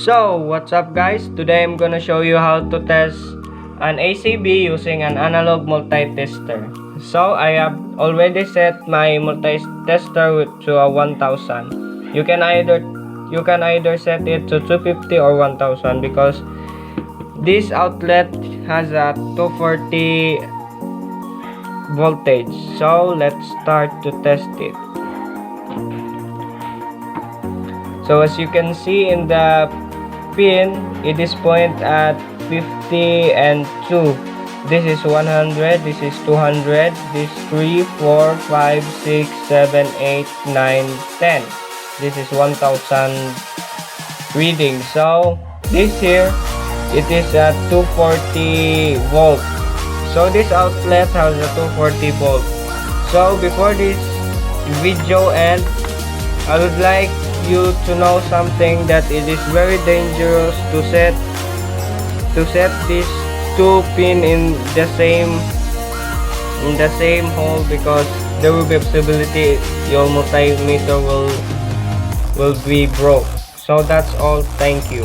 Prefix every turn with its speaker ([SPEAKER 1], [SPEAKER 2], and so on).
[SPEAKER 1] So, what's up guys? Today I'm gonna show you how to test an ACB using an analog multi-tester. So, I have already set my multi-tester to a 1000. You can either set it to 250 or 1000 because this outlet has a 240 voltage. So, let's start to test it. So as you can see in the pin, it is point at 50 and 2. This is 100, this is 200, this 3, 4, 5, 6, 7, 8, 9, 10. This is 1000 reading. So this here, it is at 240 volt. So this outlet has a 240 volt. So before this video ends, I would like you to know something, that it is very dangerous to set these two pin in the same hole, because there will be a possibility your multimeter will be broke. So that's all. Thank you.